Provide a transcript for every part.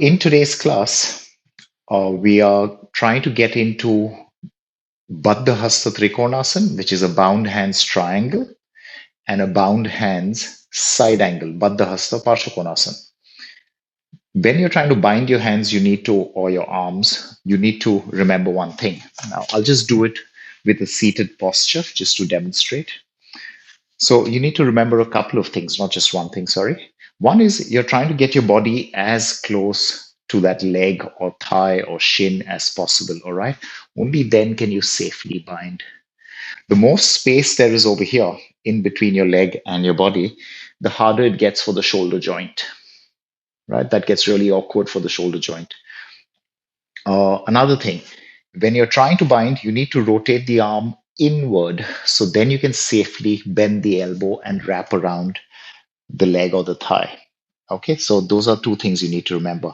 In today's class, we are trying to get into Baddha Hasta Trikonasana, which is a bound hands triangle, and a bound hands side angle, Baddha Hasta Parsvakonasana. When you're trying to bind your hands, or your arms, you need to remember one thing. Now, I'll just do it with a seated posture just to demonstrate. So you need to remember a couple of things, not just one thing, sorry. One is you're trying to get your body as close to that leg or thigh or shin as possible, all right? Only then can you safely bind. The more space there is over here in between your leg and your body, the harder it gets for the shoulder joint, right? That gets really awkward for the shoulder joint. Another thing, when you're trying to bind, you need to rotate the arm inward so then you can safely bend the elbow and wrap around the leg or the thigh. Okay, so those are two things you need to remember.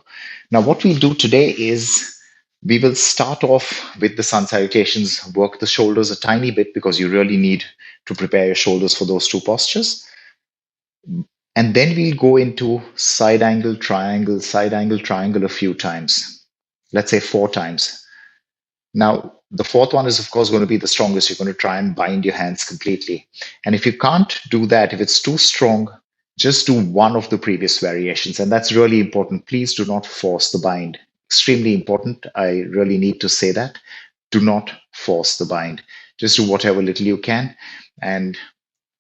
Now, what we'll do today is we will start off with the sun salutations, work the shoulders a tiny bit because you really need to prepare your shoulders for those two postures. And then we'll go into side angle, triangle a few times. Let's say 4 times. Now, the fourth one is, of course, going to be the strongest. You're going to try and bind your hands completely. And if you can't do that, if it's too strong, just do one of the previous variations. And that's really important. Please do not force the bind. Extremely important. I really need to say that. Do not force the bind. Just do whatever little you can. And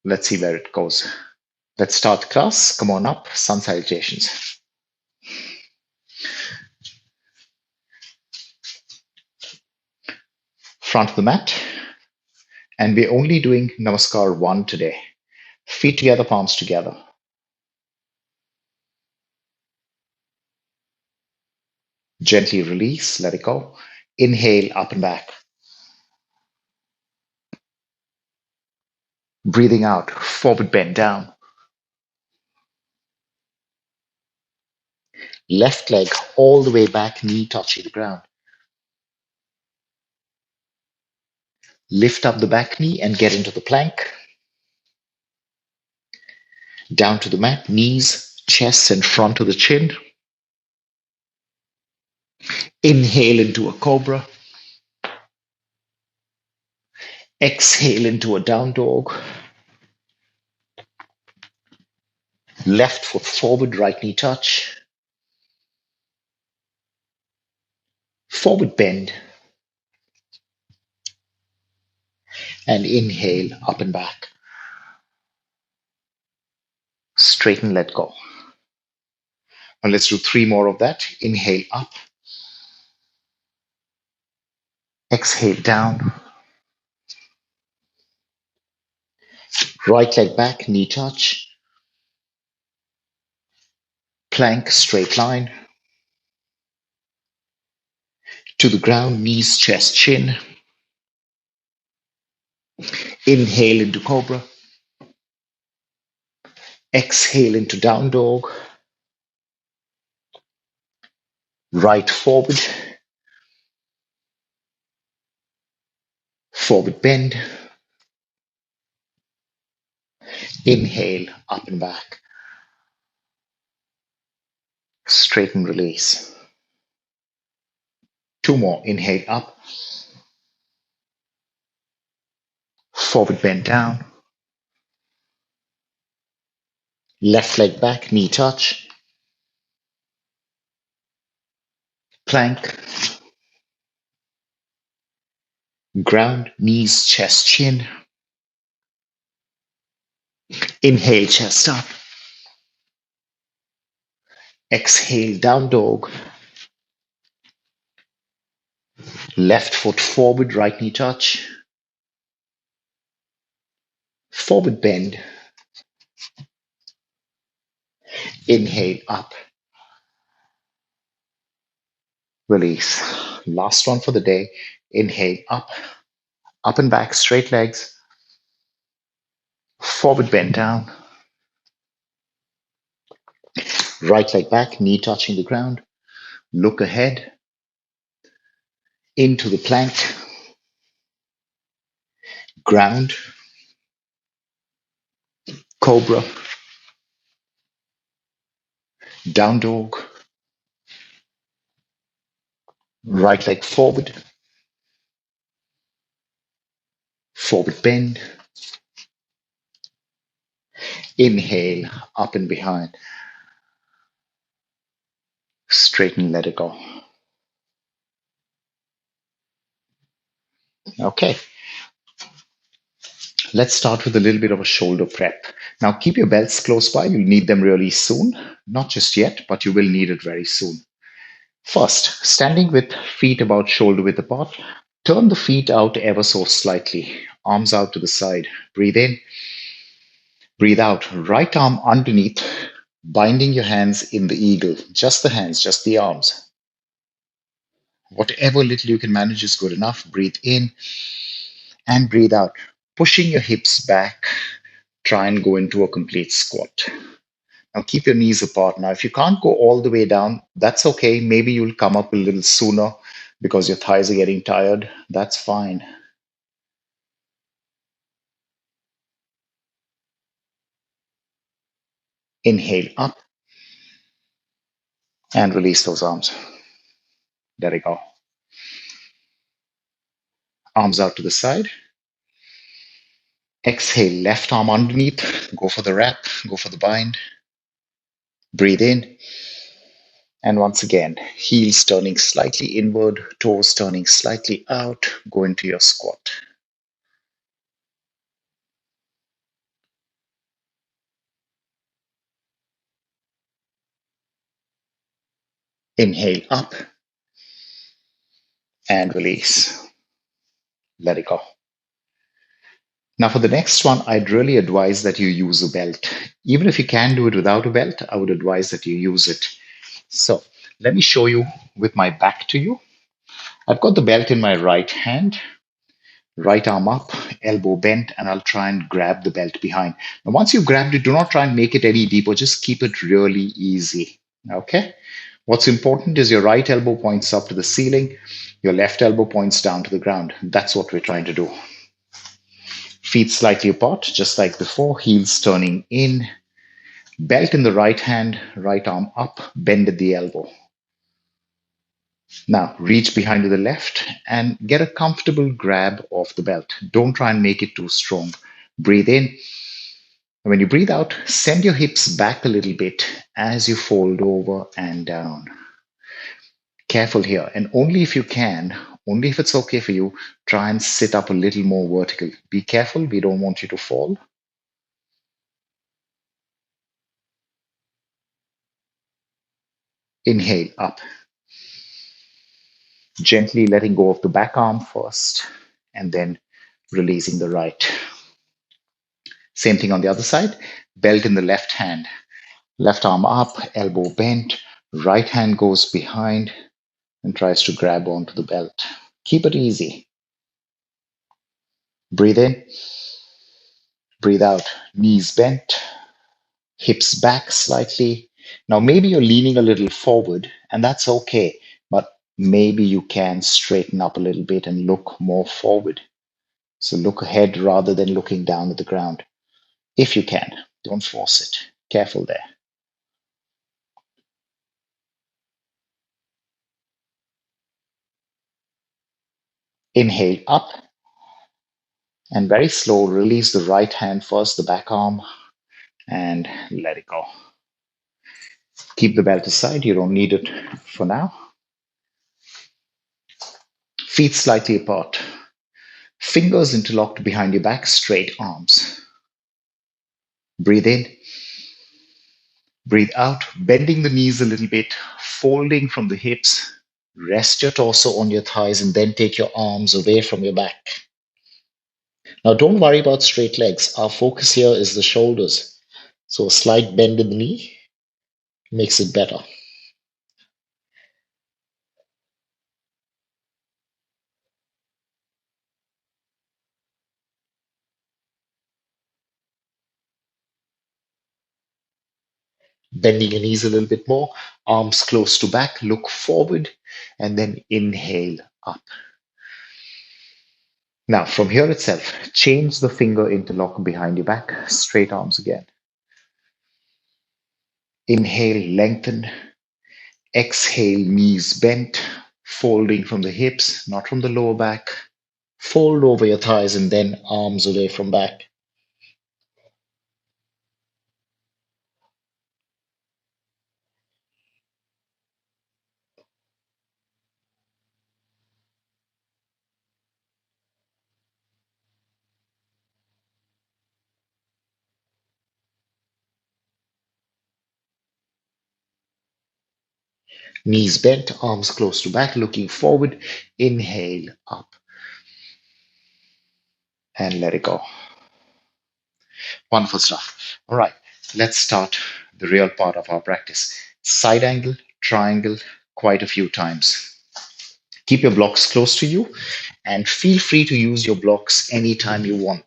let's see where it goes. Let's start class. Come on up. Sun salutations. Front of the mat. And we're only doing Namaskar 1 today. Feet together, palms together. Gently release, let it go. Inhale, up and back. Breathing out, forward bend down. Left leg all the way back, knee touching the ground. Lift up the back knee and get into the plank. Down to the mat, knees, chest, and front of the chin. Inhale into a cobra. Exhale into a down dog. Left foot forward, right knee touch. Forward bend. And inhale, up and back. Straighten, let go. Now let's do 3 more of that. Inhale up. Exhale down. Right leg back, knee touch. Plank, straight line. To the ground, knees, chest, chin. Inhale into cobra. Exhale into down dog. Right forward. Forward bend. Inhale, up and back. Straighten, release. 2 more. Inhale up. Forward bend down. Left leg back, knee touch. Plank. Ground, knees, chest, chin. Inhale, chest up. Exhale, down dog. Left foot forward, right knee touch. Forward bend. Inhale up. Release. Last one for the day. Inhale up and back, straight legs. Forward bend down. Right leg back, knee touching the ground. Look ahead. Into the plank. Ground. Cobra. Down dog. Right leg forward, forward bend. Inhale, up and behind. Straighten, let it go. Okay, let's start with a little bit of a shoulder prep. Now keep your belts close by. You'll need them really soon. Not just yet, but you will need it very soon. First, standing with feet about shoulder width apart, turn the feet out ever so slightly. Arms out to the side. Breathe in, breathe out. Right arm underneath, binding your hands in the eagle. Just the hands, just the arms. Whatever little you can manage is good enough. Breathe in and breathe out. Pushing your hips back, try and go into a complete squat. Now keep your knees apart. Now, if you can't go all the way down, that's okay. Maybe you'll come up a little sooner because your thighs are getting tired. That's fine. Inhale up and release those arms. There we go. Arms out to the side. Exhale, left arm underneath. Go for the wrap, go for the bind. Breathe in. And once again, heels turning slightly inward, toes turning slightly out. Go into your squat. Inhale up and release. Let it go. Now, for the next one, I'd really advise that you use a belt. Even if you can do it without a belt, I would advise that you use it. So, let me show you with my back to you. I've got the belt in my right hand, right arm up, elbow bent, and I'll try and grab the belt behind. Now, once you've grabbed it, do not try and make it any deeper, just keep it really easy. Okay? What's important is your right elbow points up to the ceiling, your left elbow points down to the ground. That's what we're trying to do. Feet slightly apart, just like before, heels turning in, belt in the right hand, right arm up, bend at the elbow. Now, reach behind to the left and get a comfortable grab of the belt. Don't try and make it too strong. Breathe in. When you breathe out, send your hips back a little bit as you fold over and down. Careful here, and only if you can, only if it's okay for you, try and sit up a little more vertical. Be careful, we don't want you to fall. Inhale up. Gently letting go of the back arm first, and then releasing the right. Same thing on the other side. Belt in the left hand. Left arm up, elbow bent. Right hand goes behind and tries to grab onto the belt. Keep it easy. Breathe in, breathe out. Knees bent, hips back slightly. Now, maybe you're leaning a little forward, and that's okay, but maybe you can straighten up a little bit and look more forward. So look ahead rather than looking down at the ground. If you can, don't force it. Careful there. Inhale up and very slow, release the right hand first, the back arm, and let it go. Keep the belt aside, you don't need it for now. Feet slightly apart. Fingers interlocked behind your back, straight arms. Breathe in, breathe out, bending the knees a little bit, folding from the hips. Rest your torso on your thighs and then take your arms away from your back. Now, don't worry about straight legs. Our focus here is the shoulders. So, a slight bend in the knee makes it better. Bending your knees a little bit more, arms close to back, look forward, and then inhale up. Now, from here itself, change the finger interlock behind your back, straight arms again. Inhale, lengthen. Exhale, knees bent. folding from the hips, not from the lower back. Fold over your thighs and then arms away from back. Knees bent, arms close to back, looking forward. Inhale up and let it go. Wonderful stuff. All right, let's start the real part of our practice. Side angle, triangle, quite a few times. Keep your blocks close to you and feel free to use your blocks anytime you want.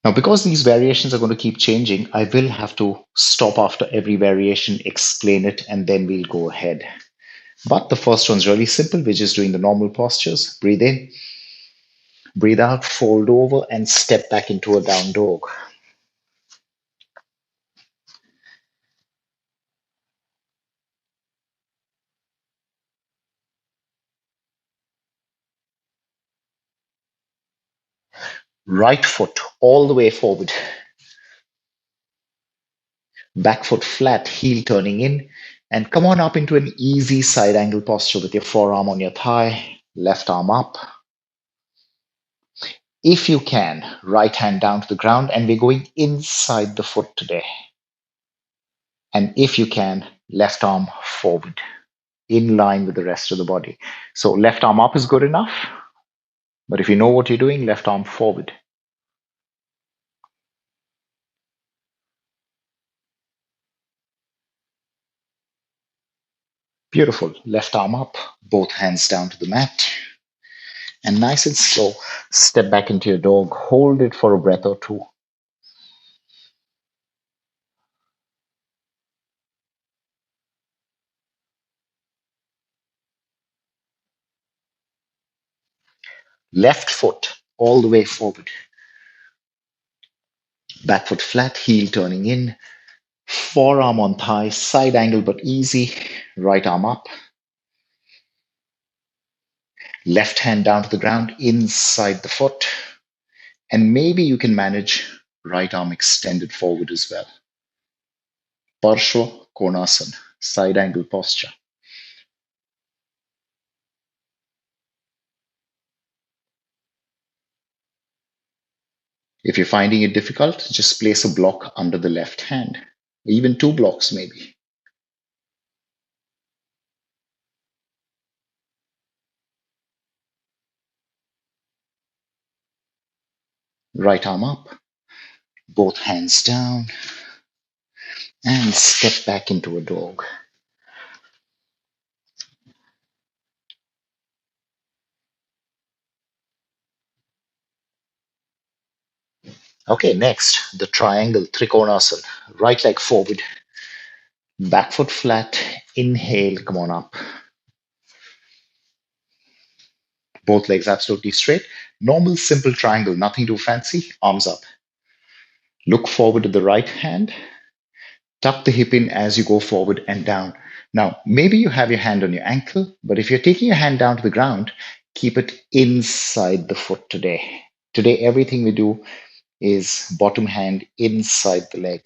Now, because these variations are going to keep changing, I will have to stop after every variation, explain it, and then we'll go ahead. But the first one's really simple. We're just doing the normal postures. Breathe in, breathe out, fold over, and step back into a down dog. Right foot all the way forward. Back foot flat, heel turning in. And come on up into an easy side angle posture with your forearm on your thigh, left arm up. If you can, right hand down to the ground, and we're going inside the foot today. And if you can, left arm forward, in line with the rest of the body. So left arm up is good enough, but if you know what you're doing, left arm forward. Beautiful. Left arm up, both hands down to the mat. And nice and slow, step back into your dog. Hold it for a breath or two. Left foot all the way forward. Back foot flat, heel turning in. Forearm on thigh, side angle but easy. Right arm up. Left hand down to the ground, inside the foot. And maybe you can manage right arm extended forward as well. Parshva Konasana, side angle posture. If you're finding it difficult, just place a block under the left hand, even two blocks maybe. Right arm up, both hands down, and step back into a dog. Okay, next, the triangle, Trikonasana. Right leg forward, back foot flat, inhale, come on up. Both legs absolutely straight. Normal, simple triangle, nothing too fancy. Arms up. Look forward to the right hand. Tuck the hip in as you go forward and down. Now, maybe you have your hand on your ankle, but if you're taking your hand down to the ground, keep it inside the foot today. Today, everything we do is bottom hand inside the leg.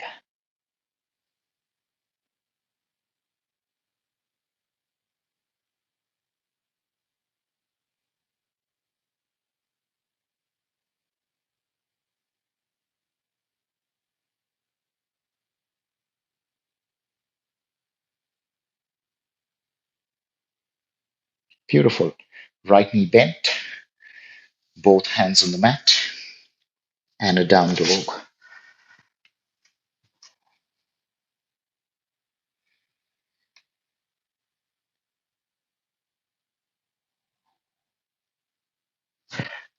Beautiful. Right knee bent, both hands on the mat, and a down dog.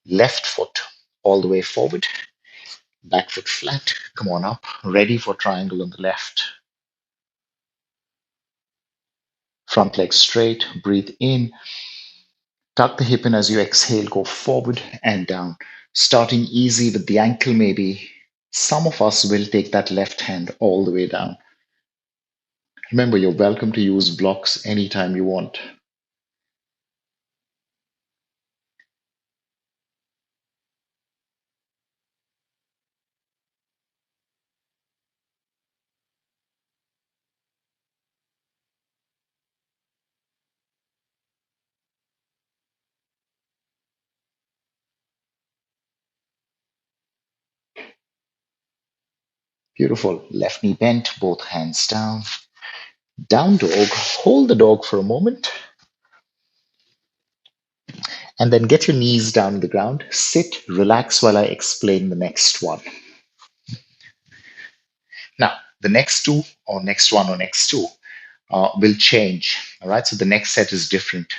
Left foot all the way forward, back foot flat. Come on up. Ready for triangle on the left. Front leg straight. Breathe in. Tuck the hip in as you exhale. Go forward and down. Starting easy with the ankle, maybe. Some of us will take that left hand all the way down. Remember, you're welcome to use blocks anytime you want. Beautiful. Left knee bent, both hands down. Down dog. Hold the dog for a moment and then get your knees down on the ground. Sit, relax while I explain the next one. Now, the next two, or next one, or next two will change. All right. So the next set is different.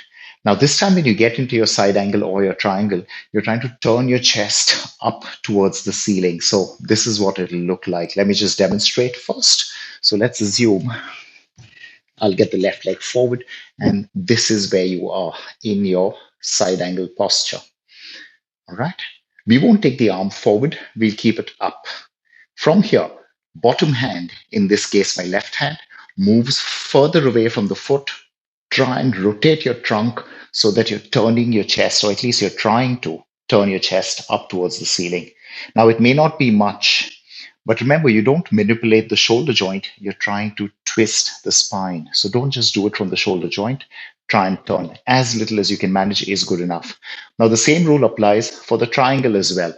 Now, this time when you get into your side angle or your triangle, you're trying to turn your chest up towards the ceiling. So this is what it'll look like. Let me just demonstrate first. So let's assume I'll get the left leg forward, and this is where you are in your side angle posture. All right. We won't take the arm forward. We'll keep it up. From here, bottom hand, in this case my left hand, moves further away from the foot. Try and rotate your trunk so that you're turning your chest, or at least you're trying to turn your chest up towards the ceiling. Now, it may not be much, but remember, you don't manipulate the shoulder joint, you're trying to twist the spine. So don't just do it from the shoulder joint. Try and turn. As little as you can manage is good enough. Now, the same rule applies for the triangle as well.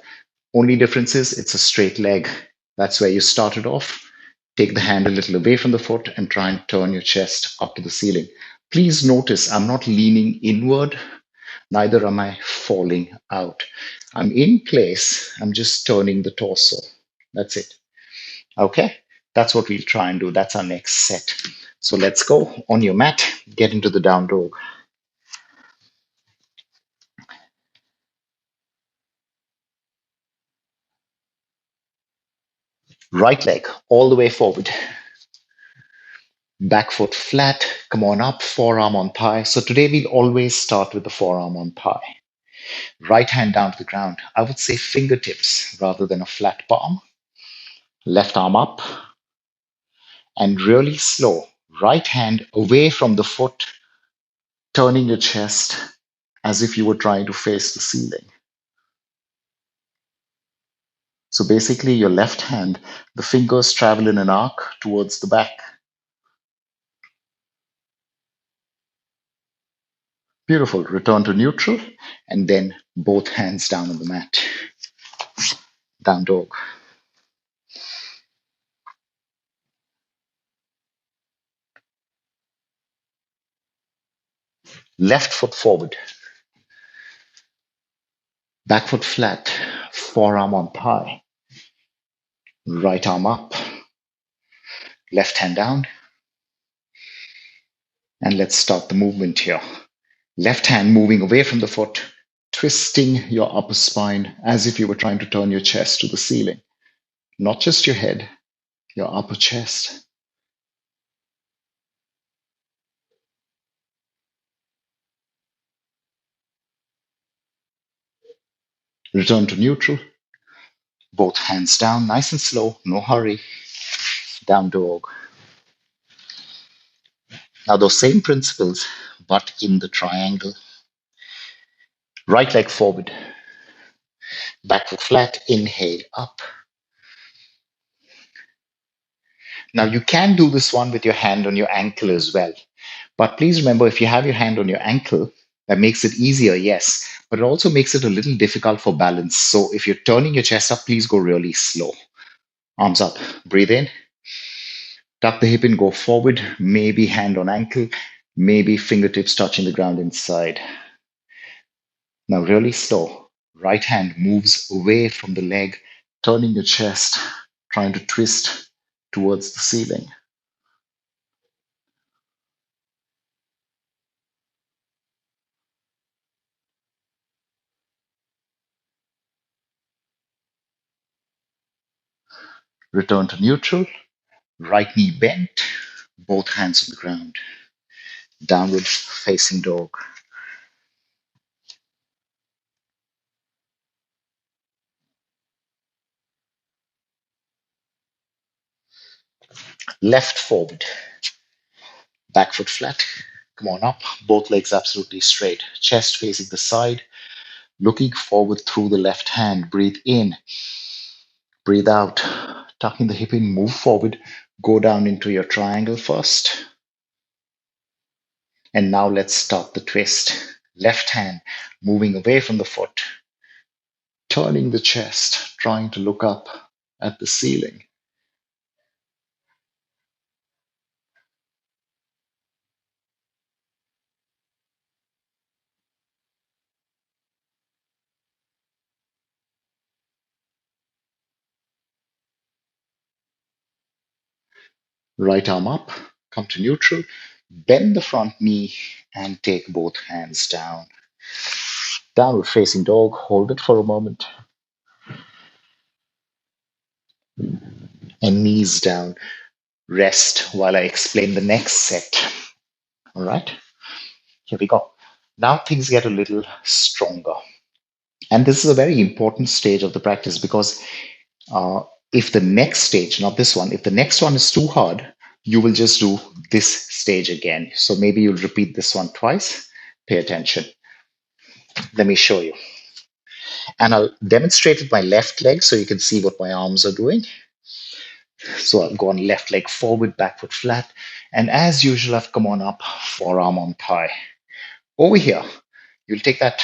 Only difference is it's a straight leg. That's where you started off. Take the hand a little away from the foot and try and turn your chest up to the ceiling. Please notice I'm not leaning inward, neither am I falling out. I'm in place, I'm just turning the torso. That's it. Okay, that's what we'll try and do. That's our next set. So let's go on your mat, get into the down dog. Right leg all the way forward. Back foot flat. Come on up, forearm on thigh. So today we'll always start with the forearm on thigh. Right hand down to the ground. I would say fingertips rather than a flat palm. Left arm up and really slow. Right hand away from the foot, turning your chest as if you were trying to face the ceiling. So basically, your left hand, the fingers travel in an arc towards the back. Beautiful. Return to neutral and then both hands down on the mat. Down dog. Left foot forward. Back foot flat. Forearm on thigh. Right arm up. Left hand down. And let's start the movement here. Left hand moving away from the foot, twisting your upper spine as if you were trying to turn your chest to the ceiling. Not just your head, your upper chest. Return to neutral. Both hands down, nice and slow, no hurry. Down dog. Now, those same principles, but in the triangle. Right leg forward, back foot flat, inhale up. Now, you can do this one with your hand on your ankle as well. But please remember, if you have your hand on your ankle, that makes it easier, yes, but it also makes it a little difficult for balance. So if you're turning your chest up, please go really slow. Arms up, breathe in, tuck the hip in, go forward, maybe hand on ankle, maybe fingertips touching the ground inside. Now, really slow. Right hand moves away from the leg, turning your chest, trying to twist towards the ceiling. Return to neutral, right knee bent, both hands on the ground. Downward facing dog. Left forward. Back foot flat. Come on up. Both legs absolutely straight. Chest facing the side. Looking forward through the left hand. Breathe in. Breathe out. Tucking the hip in. Move forward. Go down into your triangle first. And now let's start the twist. Left hand moving away from the foot. Turning the chest. Trying to look up at the ceiling. Right arm up. Come to neutral. Bend the front knee and take both hands down. Downward facing dog. Hold it for a moment. And knees down. Rest while I explain the next set. All right, here we go. Now things get a little stronger. And this is a very important stage of the practice because uh, if the next stage, not this one, if the next one is too hard, you will just do this stage again. So maybe you'll repeat this one twice. Pay attention. Let me show you. And I'll demonstrate with my left leg so you can see what my arms are doing. So I'll go on left leg forward, back foot flat. And as usual, I've come on up, forearm on thigh. Over here, you'll take that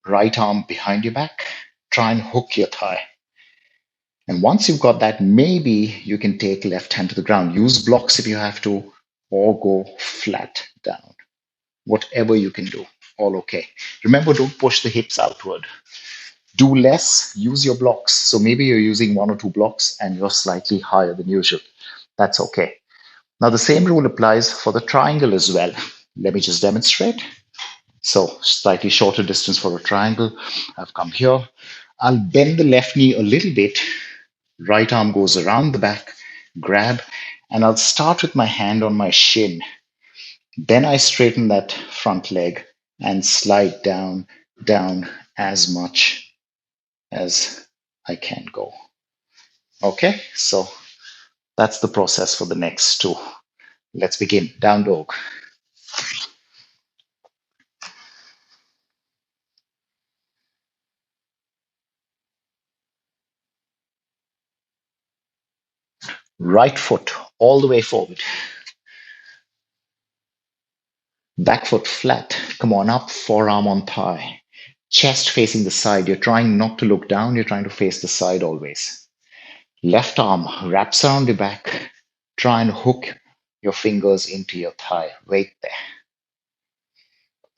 right arm behind your back, try and hook your thigh. And once you've got that, maybe you can take left hand to the ground. Use blocks if you have to, or go flat down. Whatever you can do, all okay. Remember, don't push the hips outward. Do less, use your blocks. So maybe you're using one or two blocks and you're slightly higher than usual. That's okay. Now, the same rule applies for the triangle as well. Let me just demonstrate. So, slightly shorter distance for a triangle. I've come here. I'll bend the left knee a little bit. Right arm goes around the back, grab, and I'll start with my hand on my shin. Then I straighten that front leg and slide down, down as much as I can go. Okay, so that's the process for the next two. Let's begin. Down dog. Right foot all the way forward. Back foot flat. Come on up, forearm on thigh. Chest facing the side. You're trying not to look down, you're trying to face the side always. Left arm wraps around your back. Try and hook your fingers into your thigh. Wait there.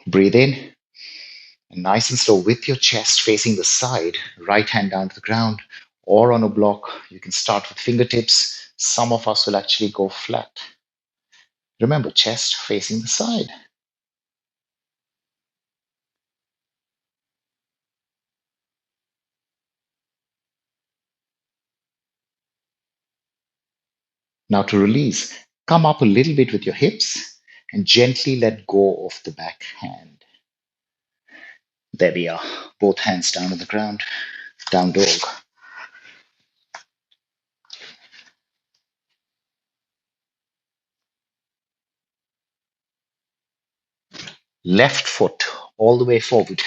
Breathe in. And nice and slow with your chest facing the side. Right hand down to the ground or on a block. You can start with fingertips. Some of us will actually go flat. Remember, chest facing the side. Now to release, come up a little bit with your hips and gently let go of the back hand. There we are. Both hands down on the ground. Down dog. Left foot all the way forward.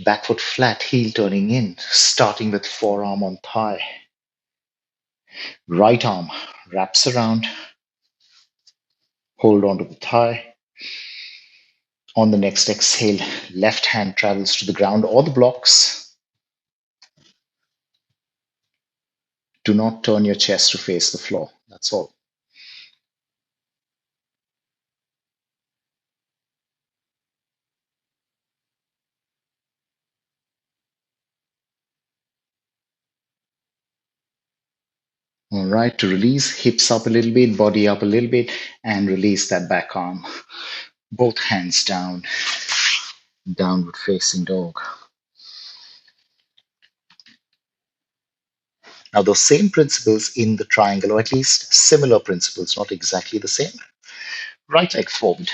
Back foot flat, heel turning in, starting with forearm on thigh. Right arm wraps around. Hold on to the thigh. On the next exhale, left hand travels to the ground or the blocks. Do not turn your chest to face the floor. That's all. All right, to release, hips up a little bit, body up a little bit, and release that back arm. Both hands down, downward facing dog. Now, those same principles in the triangle, or at least similar principles, not exactly the same. Right leg forward,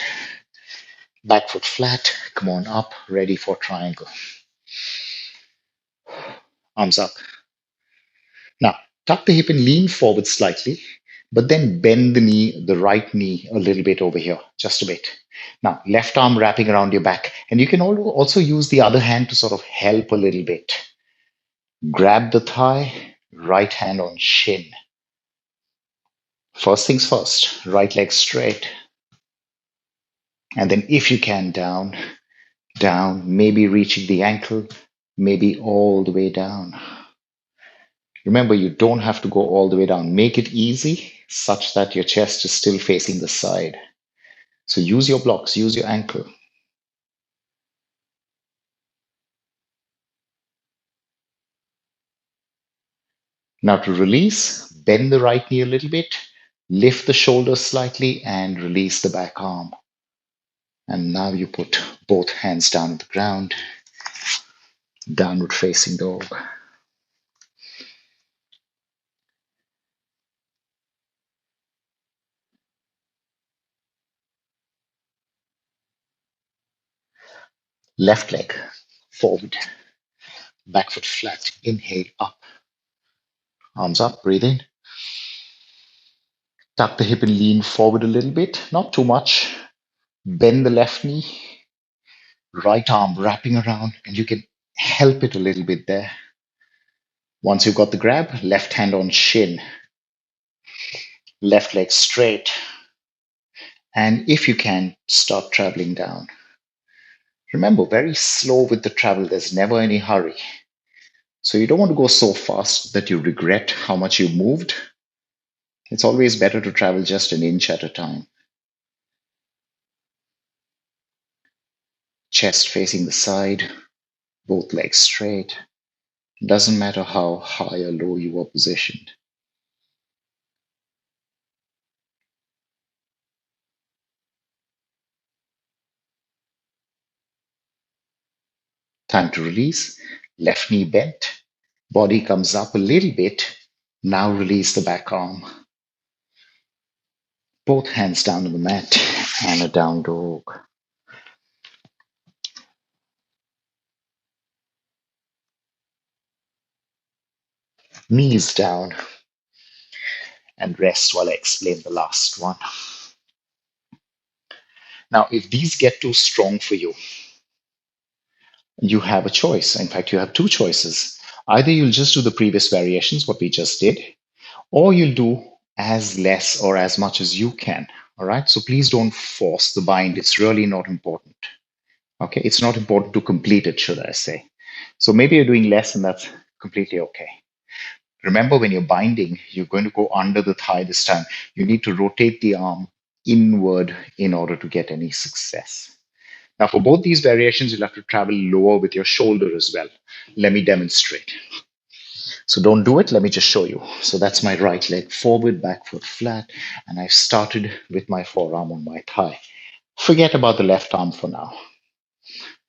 back foot flat, come on up, ready for triangle. Arms up. Now, tuck the hip and lean forward slightly. but then bend the knee, the right knee, a little bit over here, just a bit. Now, left arm wrapping around your back. And you can also use the other hand to sort of help a little bit. Grab the thigh, right hand on shin. First things first, right leg straight. And then, if you can, down, down, maybe reaching the ankle, maybe all the way down. Remember, you don't have to go all the way down. Make it easy such that your chest is still facing the side. So use your blocks, use your ankle. Now to release, bend the right knee a little bit, lift the shoulders slightly, and release the back arm. And now you put both hands down on the ground, downward facing dog. Left leg forward, back foot flat. Inhale up, arms up, breathe in. Tuck the hip and lean forward a little bit, not too much. Bend the left knee, right arm wrapping around, and you can help it a little bit there. Once you've got the grab, left hand on shin, left leg straight, and if you can, start traveling down. Remember, very slow with the travel. There's never any hurry. So you don't want to go so fast that you regret how much you moved. It's always better to travel just an inch at a time. Chest facing the side, both legs straight. Doesn't matter how high or low you are positioned. Time to release. Left knee bent. Body comes up a little bit. Now release the back arm. Both hands down on the mat and a down dog. Knees down and rest while I explain the last one. Now, if these get too strong for you, you have a choice. In fact, you have two choices. Either you'll just do the previous variations, what we just did, or you'll do as less or as much as you can. All right. So please don't force the bind. It's really not important. Okay. It's not important to complete it, should I say. So maybe you're doing less and that's completely okay. Remember, when you're binding, you're going to go under the thigh this time. You need to rotate the arm inward in order to get any success. Now, for both these variations, you'll have to travel lower with your shoulder as well. Let me demonstrate. So don't do it. Let me just show you. So that's my right leg forward, back foot flat. And I've started with my forearm on my thigh. Forget about the left arm for now.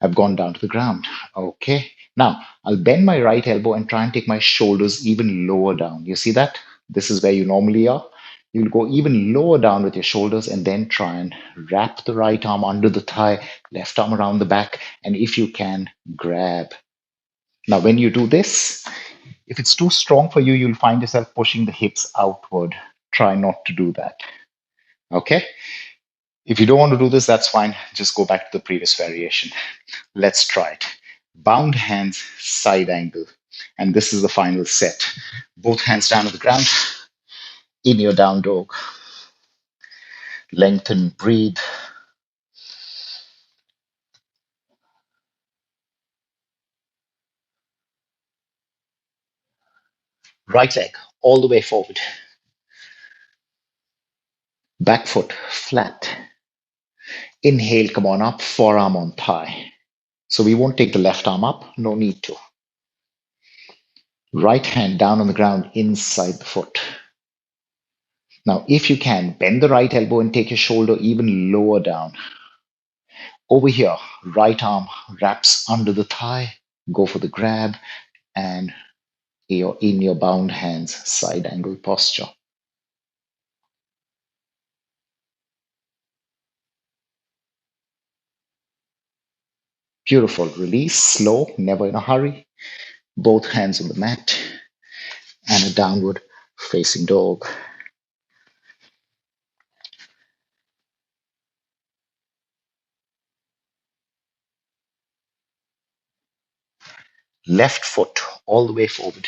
I've gone down to the ground. Okay. Now I'll bend my right elbow and try and take my shoulders even lower down. You see that? This is where you normally are. You'll go even lower down with your shoulders and then try and wrap the right arm under the thigh, left arm around the back, and if you can, grab. Now, when you do this, if it's too strong for you, you'll find yourself pushing the hips outward. Try not to do that. Okay? If you don't want to do this, that's fine. Just go back to the previous variation. Let's try it. Bound hands, side angle. And this is the final set. Both hands down on the ground. In your down dog. Lengthen, breathe. Right leg all the way forward. Back foot flat. Inhale, come on up, forearm on thigh. So we won't take the left arm up, no need to. Right hand down on the ground inside the foot. Now, if you can, bend the right elbow and take your shoulder even lower down. Over here, right arm wraps under the thigh. Go for the grab and you're in your bound hands, side angle posture. Beautiful. Release, slow, never in a hurry. Both hands on the mat and a downward facing dog. Left foot all the way forward.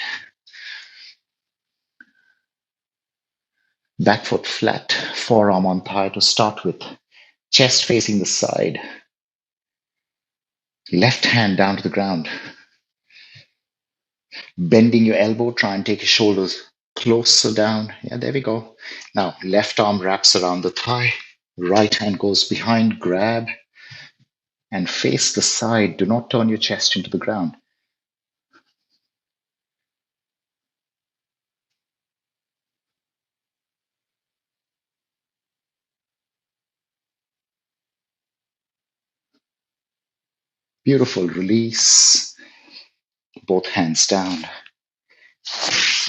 Back foot flat, forearm on thigh to start with. Chest facing the side. Left hand down to the ground. Bending your elbow, try and take your shoulders closer down. Yeah, there we go. Now, left arm wraps around the thigh. Right hand goes behind, grab, and face the side. Do not turn your chest into the ground. Beautiful. Release. Both hands down.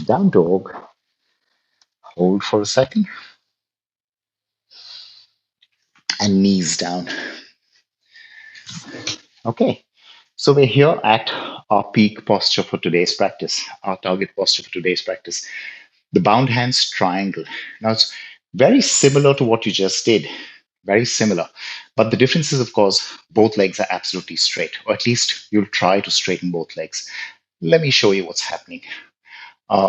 Down dog. Hold for a second. And knees down. Okay. So we're here at our peak posture for today's practice, our target posture for today's practice, the bound hands triangle. Now it's very similar to what you just did, very similar. But the difference is, of course, both legs are absolutely straight, or at least you'll try to straighten both legs. Let me show you what's happening.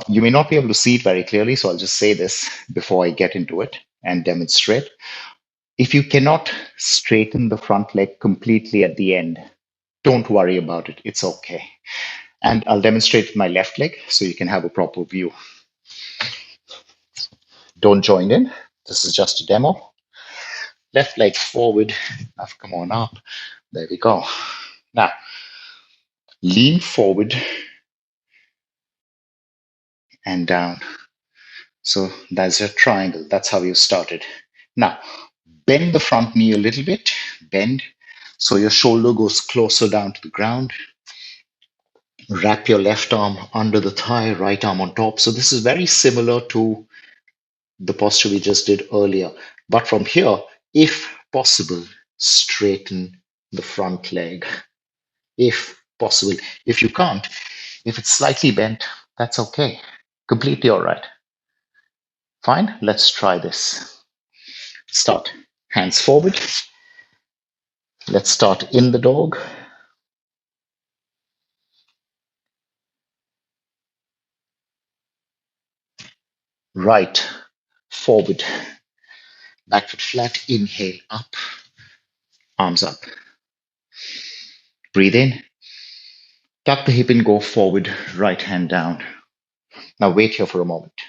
You may not be able to see it very clearly, so I'll just say this before I get into it and demonstrate. If you cannot straighten the front leg completely at the end, don't worry about it. It's okay. And I'll demonstrate with my left leg so you can have a proper view. Don't join in. This is just a demo. Left leg forward. Now come on up. There we go. Now, lean forward and down. So that's your triangle. That's how you started. Now, bend the front knee a little bit. Bend. So your shoulder goes closer down to the ground. Wrap your left arm under the thigh, right arm on top. So this is very similar to the posture we just did earlier. But from here, if possible, straighten the front leg. If possible. If you can't, if it's slightly bent, that's okay. Completely all right. Fine, let's try this. Start. Hands forward. Let's start in the dog. Right, forward. Back foot flat. Inhale, up. Arms up. Breathe in. Tuck the hip and go forward. Right hand down. Now wait here for a moment.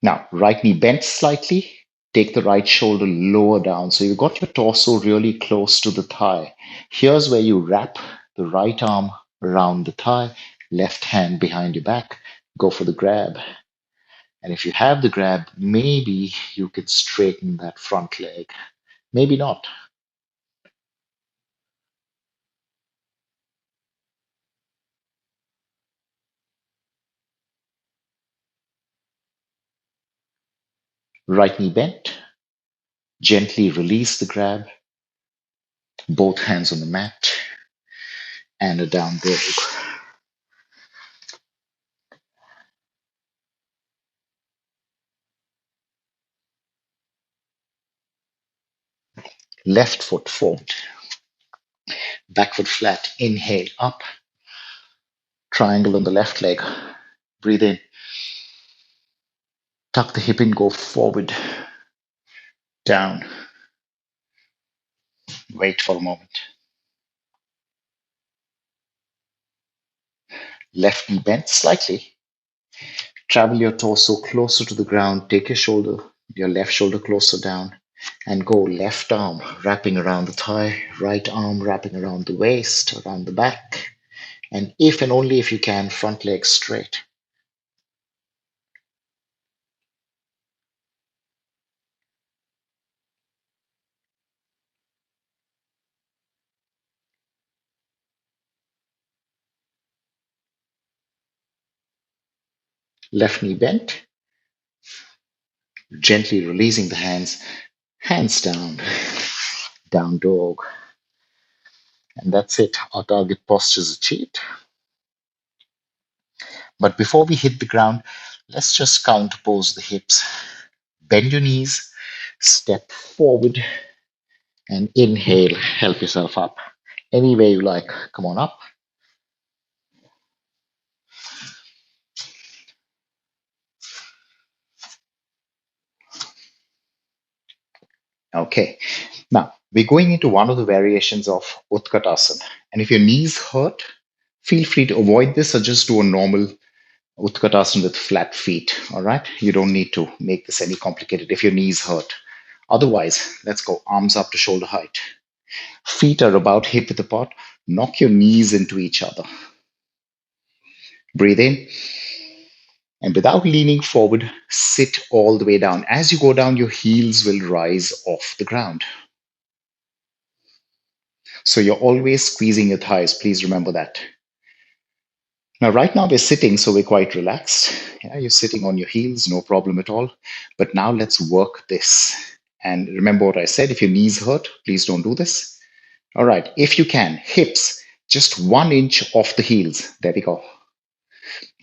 Now, right knee bent slightly. Take the right shoulder lower down. So you've got your torso really close to the thigh. Here's where you wrap the right arm around the thigh, left hand behind your back. Go for the grab. And if you have the grab, maybe you could straighten that front leg. Maybe not. Right knee bent. Gently release the grab. Both hands on the mat. And a down dog. Left foot forward. Back foot flat. Inhale up. Triangle on the left leg. Breathe in. Tuck the hip in, go forward, down. Wait for a moment. Left knee bent slightly. Travel your torso closer to the ground. Take your left shoulder closer down. And go left arm wrapping around the thigh, right arm wrapping around the waist, around the back. And if and only if you can, front leg straight. Left knee bent. Gently releasing the hands. Hands down. Down dog. And that's it. Our target posture is achieved. But before we hit the ground, let's just counterpose the hips. Bend your knees, step forward, and inhale. Help yourself up. Any way you like. Come on up. Okay. Now, we're going into one of the variations of Utkatasana. And if your knees hurt, feel free to avoid this or just do a normal Utkatasana with flat feet. All right. You don't need to make this any complicated if your knees hurt. Otherwise, let's go arms up to shoulder height. Feet are about hip width apart. Knock your knees into each other. Breathe in. And without leaning forward, sit all the way down. As you go down, your heels will rise off the ground. So you're always squeezing your thighs. Please remember that. Now, right now we're sitting, so we're quite relaxed. Yeah, you're sitting on your heels, no problem at all. But now let's work this. And remember what I said, if your knees hurt, please don't do this. All right, if you can, hips just 1 inch off the heels. There we go.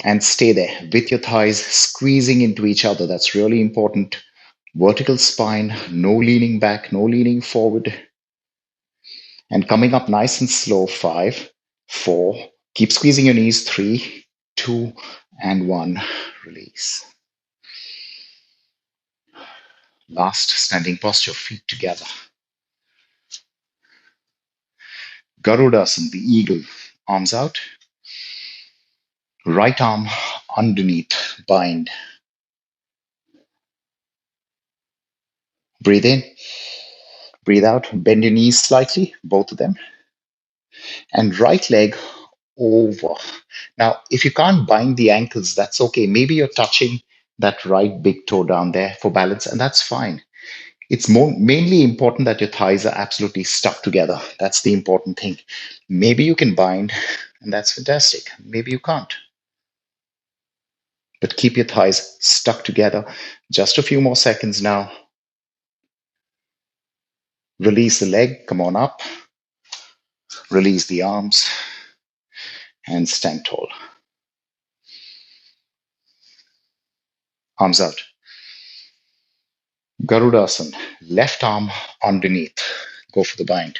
And stay there with your thighs squeezing into each other. That's really important. Vertical spine, no leaning back, no leaning forward. And coming up nice and slow, 5, 4, keep squeezing your knees, 3, 2, and 1. Release. Last standing posture, feet together. Garudasana, the eagle, arms out. Right arm underneath, bind. Breathe in, breathe out, bend your knees slightly, both of them. And right leg over. Now, if you can't bind the ankles, that's okay. Maybe you're touching that right big toe down there for balance, and that's fine. It's mainly important that your thighs are absolutely stuck together. That's the important thing. Maybe you can bind, and that's fantastic. Maybe you can't. But keep your thighs stuck together. Just a few more seconds now. Release the leg, come on up. Release the arms, and stand tall. Arms out. Garudasana, left arm underneath. Go for the bind.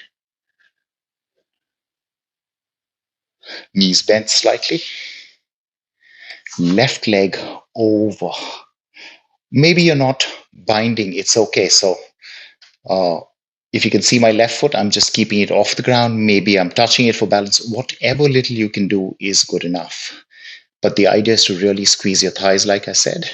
Knees bent slightly. Left leg over. Maybe you're not binding, it's okay. So uh, if you can see my left foot, I'm just keeping it off the ground. Maybe I'm touching it for balance. Whatever little you can do is good enough. But the idea is to really squeeze your thighs, like I said.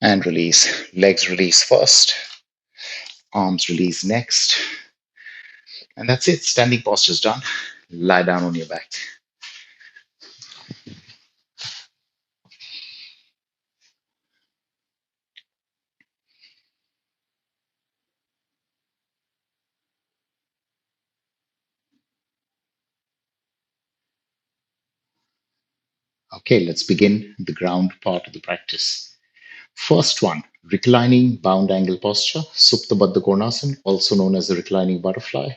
And release. Legs release first. Arms release next. And that's it. Standing posture is done. Lie down on your back. Okay, let's begin the ground part of the practice. First one, reclining bound angle posture, Supta Baddha Konasana, also known as the reclining butterfly.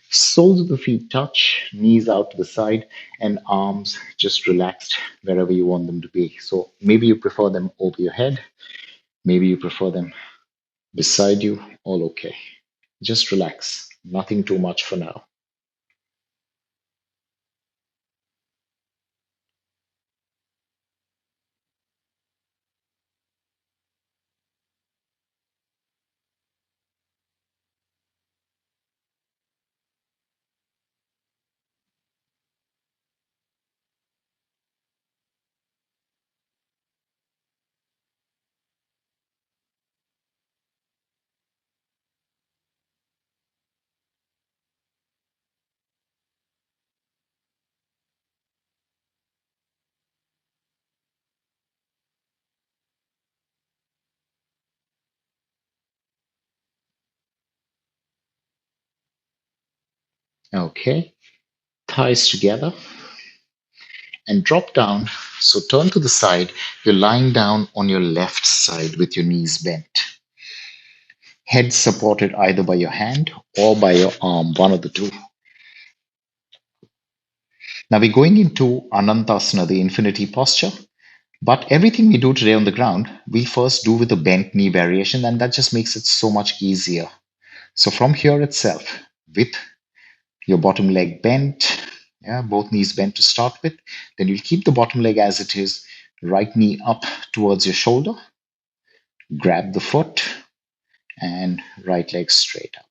Soles of the feet touch, knees out to the side, and arms just relaxed wherever you want them to be. So maybe you prefer them over your head, maybe you prefer them beside you, all okay. Just relax, nothing too much for now. Okay, thighs together and drop down. So turn to the side. You're lying down on your left side with your knees bent. Head supported either by your hand or by your arm, one of the two. Now we're going into Anantasana, the infinity posture. But everything we do today on the ground, we first do with a bent knee variation, and that just makes it so much easier. So from here itself, with your bottom leg bent, Yeah, both knees bent to start with. Then you'll keep the bottom leg as it is, right knee up towards your shoulder, grab the foot, and right leg straight up.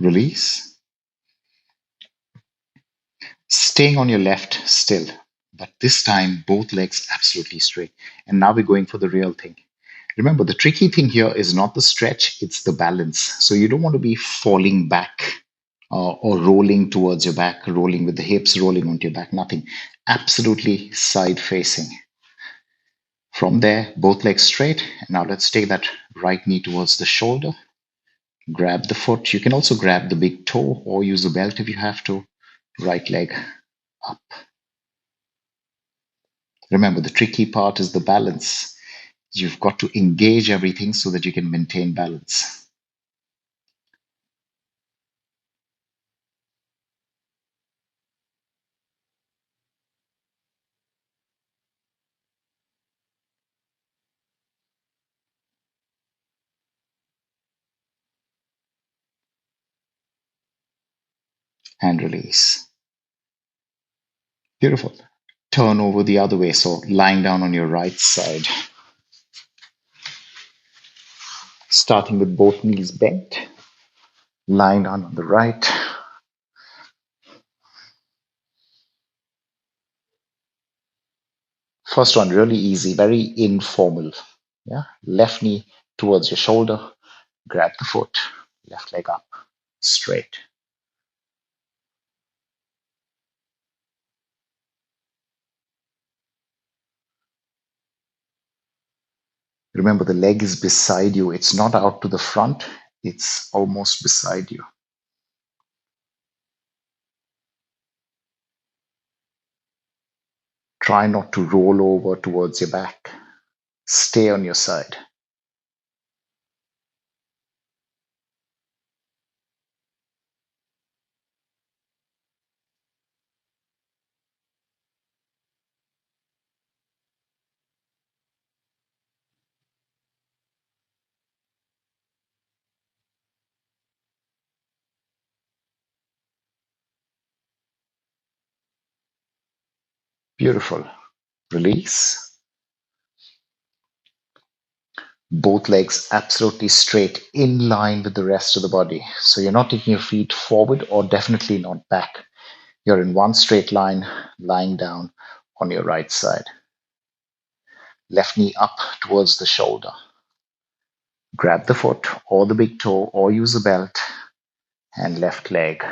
Release. Staying on your left still, but this time both legs absolutely straight. And now we're going for the real thing. Remember, the tricky thing here is not the stretch, it's the balance. So you don't want to be falling back or rolling towards your back, rolling with the hips, rolling onto your back, nothing. Absolutely side facing. From there, both legs straight. Now let's take that right knee towards the shoulder. Grab the foot. You can also grab the big toe or use a belt if you have to. Right leg up. Remember, the tricky part is the balance. You've got to engage everything so that you can maintain balance. And release. Beautiful. Turn over the other way. So lying down on your right side, starting with both knees bent, lying down on the right. First one, really easy, very informal. Yeah. Left knee towards your shoulder, grab the foot, left leg up, straight. Remember, the leg is beside you. It's not out to the front, it's almost beside you. Try not to roll over towards your back. Stay on your side. Beautiful. Release. Both legs absolutely straight, in line with the rest of the body. So you're not taking your feet forward or definitely not back. You're in one straight line, lying down on your right side. Left knee up towards the shoulder. Grab the foot or the big toe or use a belt, and left leg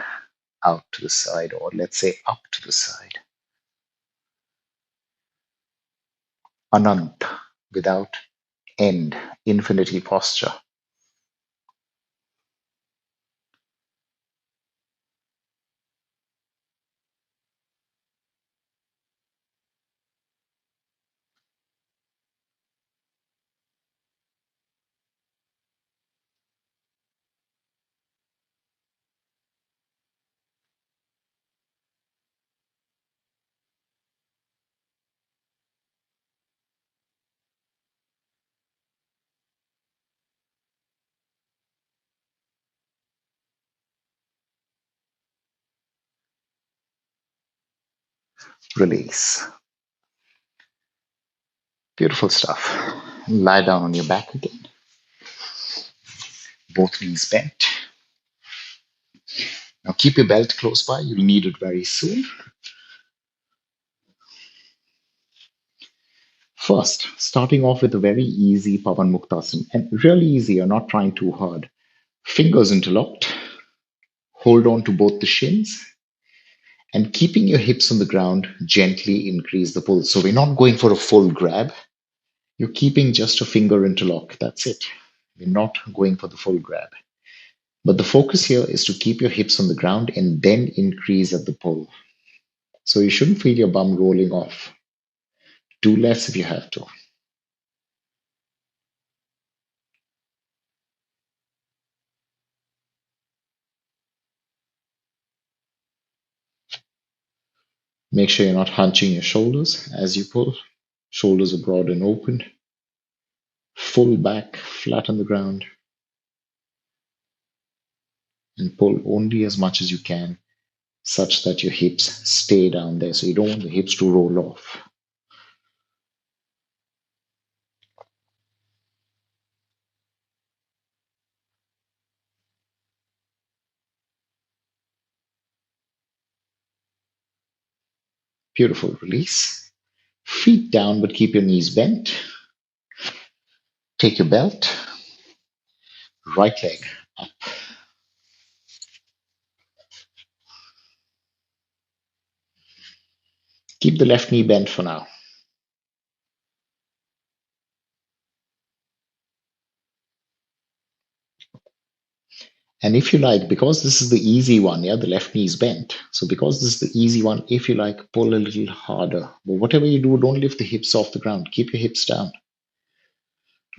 out to the side, or let's say up to the side. Anant, without end, infinity posture. Release. Beautiful stuff. Lie down on your back again. Both knees bent. Now keep your belt close by. You'll need it very soon. First, starting off with a very easy Pavan Muktasana. And really easy, you're not trying too hard. Fingers interlocked. Hold on to both the shins. And keeping your hips on the ground, gently increase the pull. So we're not going for a full grab. You're keeping just a finger interlock. That's it. We're not going for the full grab. But the focus here is to keep your hips on the ground and then increase at the pull. So you shouldn't feel your bum rolling off. Do less if you have to. Make sure you're not hunching your shoulders as you pull. Shoulders are broad and open. Full back, flat on the ground, and pull only as much as you can, such that your hips stay down there. So you don't want the hips to roll off. Beautiful. Release. Feet down, but keep your knees bent. Take your belt. Right leg up. Keep the left knee bent for now. And if you like, because this is the easy one, yeah, the left knee is bent. So because this is the easy one, if you like, pull a little harder. But whatever you do, don't lift the hips off the ground. Keep your hips down.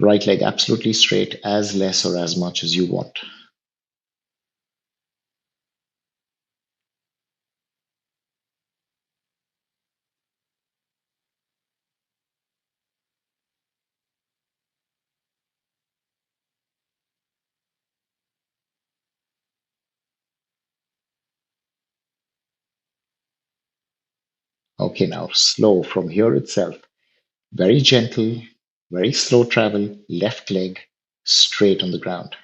Right leg absolutely straight, as less or as much as you want. Okay, now slow from here itself. Very gentle, very slow travel, left leg straight on the ground.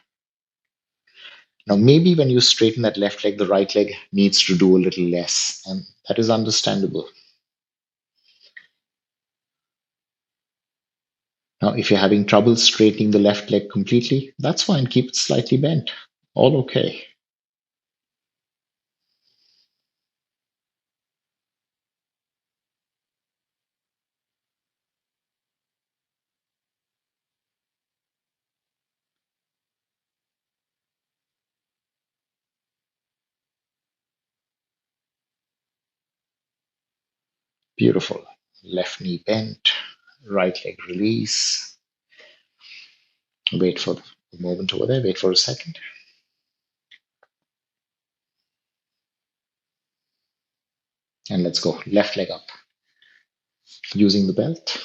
Now, maybe when you straighten that left leg, the right leg needs to do a little less, and that is understandable. Now, if you're having trouble straightening the left leg completely, that's fine. Keep it slightly bent. All okay. Beautiful. Left knee bent, right leg release. Wait for a moment over there. Wait for a second. And let's go. Left leg up using the belt.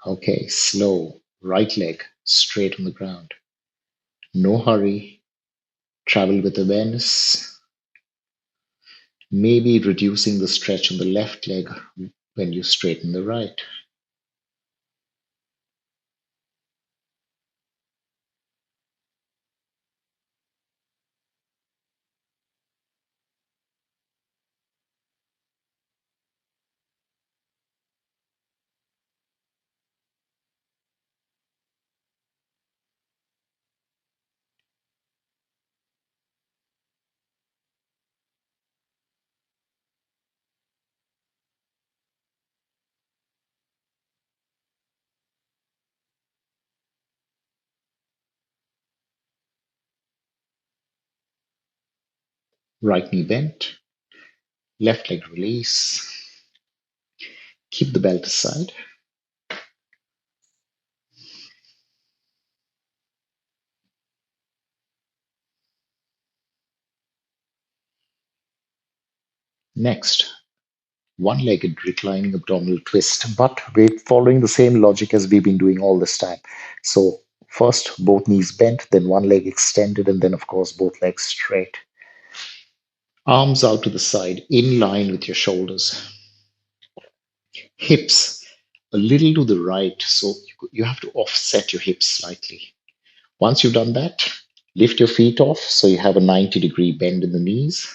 Okay, slow. Right leg straight on the ground. No hurry. Travel with awareness. Maybe reducing the stretch on the left leg when you straighten the right. Right knee bent. Left leg release. Keep the belt aside. Next, one-legged reclining abdominal twist, but we're following the same logic as we've been doing all this time. So first, both knees bent, then one leg extended, and then, of course, both legs straight. Arms out to the side, in line with your shoulders. Hips a little to the right, so you have to offset your hips slightly. Once you've done that, lift your feet off so you have a 90-degree bend in the knees.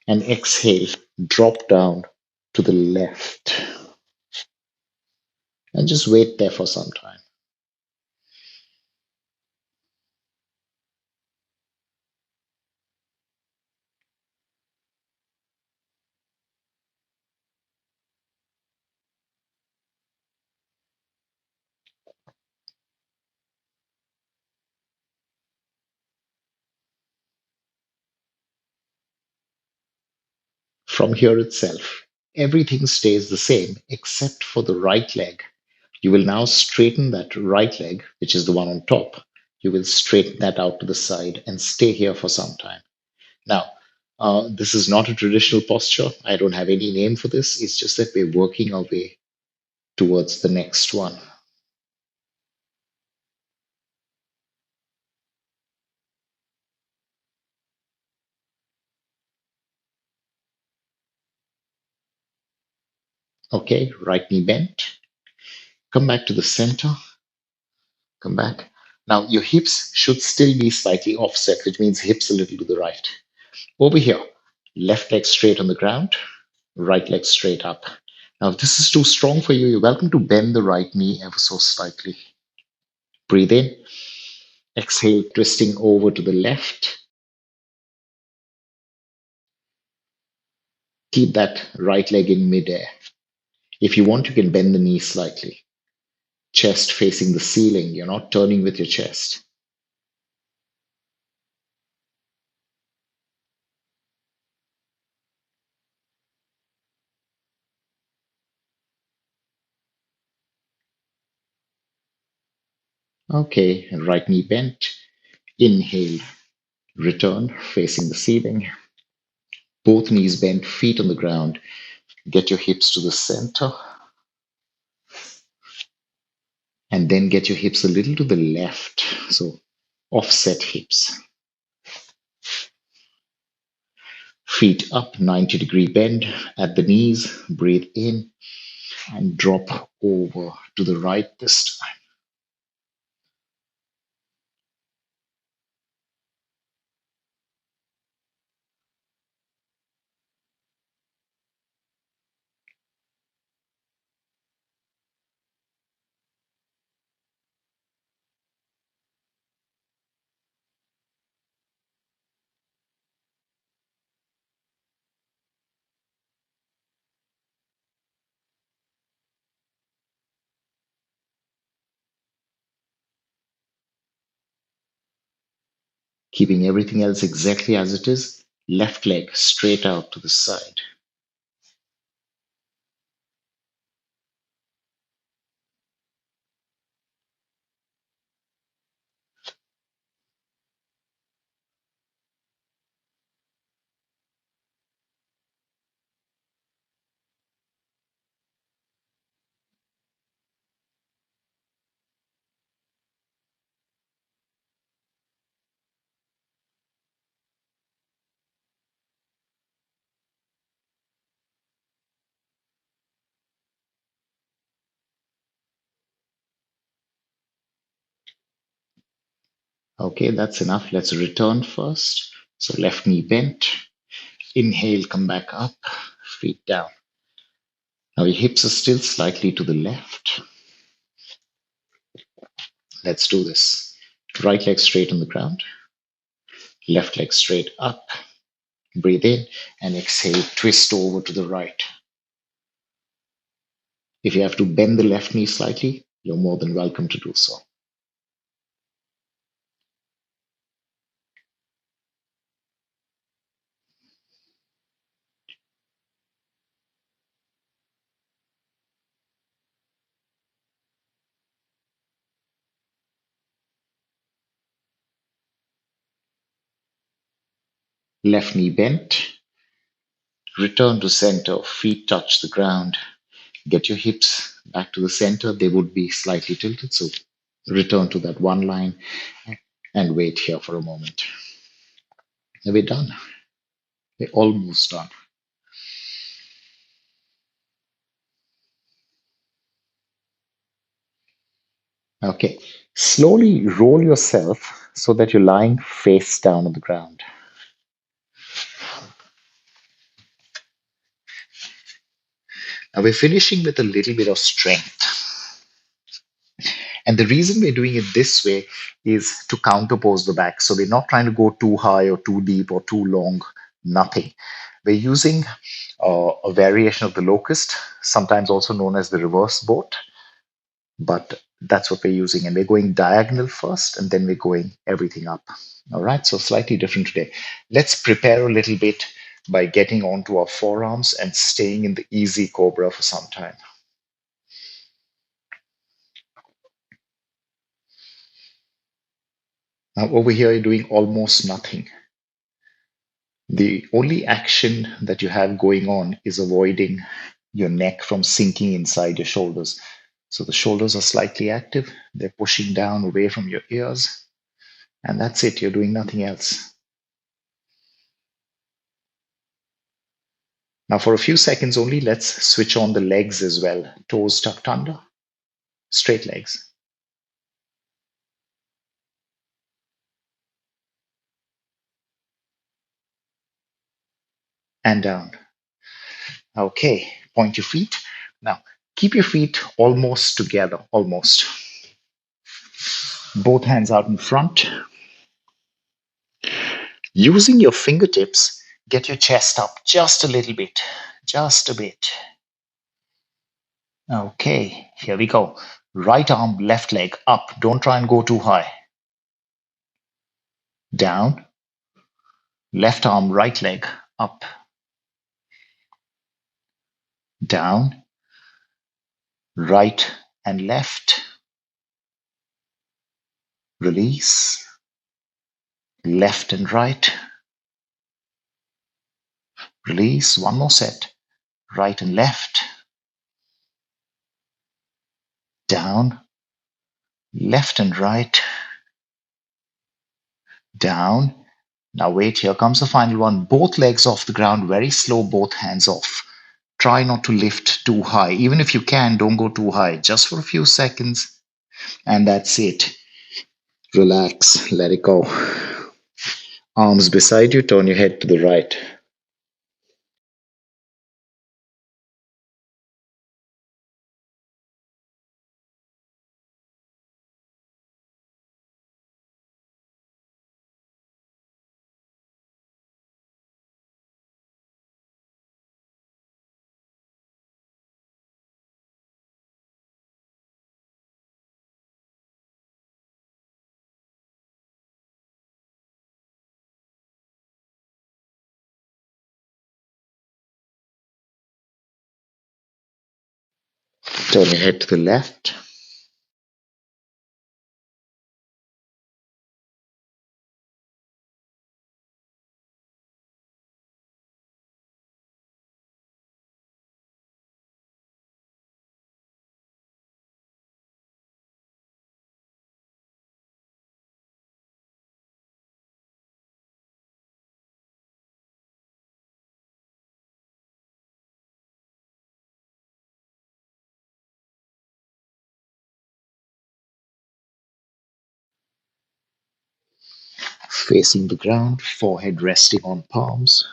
And exhale, drop down to the left. And just wait there for some time. From here itself, everything stays the same except for the right leg. You will now straighten that right leg, which is the one on top. You will straighten that out to the side and stay here for some time. Now, this is not a traditional posture. I don't have any name for this. It's just that we're working our way towards the next one. Okay, right knee bent. Come back to the center. Come back. Now, your hips should still be slightly offset, which means hips a little to the right. Over here, left leg straight on the ground, right leg straight up. Now, if this is too strong for you, you're welcome to bend the right knee ever so slightly. Breathe in. Exhale, twisting over to the left. Keep that right leg in midair. If you want, you can bend the knee slightly. Chest facing the ceiling. You're not turning with your chest. Okay, right knee bent. Inhale, return, facing the ceiling. Both knees bent, feet on the ground. Get your hips to the center. And then get your hips a little to the left. So offset hips. Feet up, 90-degree bend at the knees. Breathe in and drop over to the right this time. Keeping everything else exactly as it is. Left leg straight out to the side. Okay, that's enough. Let's return first. So left knee bent. Inhale, come back up, feet down. Now your hips are still slightly to the left. Let's do this. Right leg straight on the ground. Left leg straight up. Breathe in and exhale, twist over to the right. If you have to bend the left knee slightly, you're more than welcome to do so. Left knee bent. Return to center, feet touch the ground. Get your hips back to the center. They would be slightly tilted, so return to that one line and wait here for a moment. And we're done. We're almost done. Okay. Slowly roll yourself so that you're lying face down on the ground. Now we're finishing with a little bit of strength. And the reason we're doing it this way is to counterpose the back. So we're not trying to go too high or too deep or too long, nothing. We're using a variation of the locust, sometimes also known as the reverse boat, but that's what we're using. And we're going diagonal first, and then we're going everything up. All right, so slightly different today. Let's prepare a little bit by getting onto our forearms and staying in the easy cobra for some time. Now, over here, you're doing almost nothing. The only action that you have going on is avoiding your neck from sinking inside your shoulders. So the shoulders are slightly active, they're pushing down away from your ears, and that's it. You're doing nothing else. Now, for a few seconds only, let's switch on the legs as well. Toes tucked under, straight legs, and down. Okay, point your feet. Now, keep your feet almost together, almost. Both hands out in front. Using your fingertips, get your chest up just a little bit, just a bit. Okay, here we go. Right arm, left leg up. Don't try and go too high. Down, left arm, right leg up. Down, right and left. Release, left and right. Release, one more set. Right and left. Down, left and right. Down. Now wait, here comes the final one. Both legs off the ground, very slow, both hands off. Try not to lift too high. Even if you can, don't go too high. Just for a few seconds. And that's it. Relax. Let it go. Arms beside you. Turn your head to the right. Turn your head to the left. Facing the ground. Forehead resting on palms.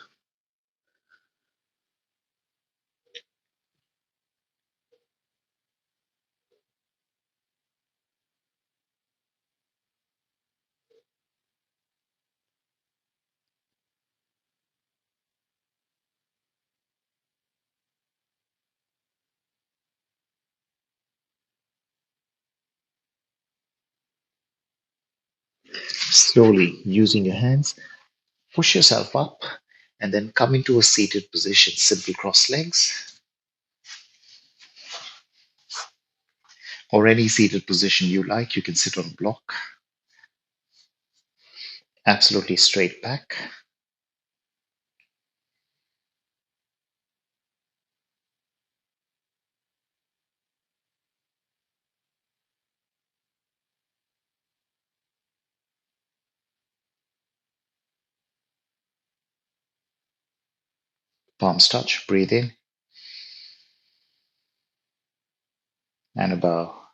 Slowly, using your hands, push yourself up and then come into a seated position. Simple cross legs or any seated position you like. You can sit on a block. Absolutely straight back. Palms touch. Breathe in and a bow.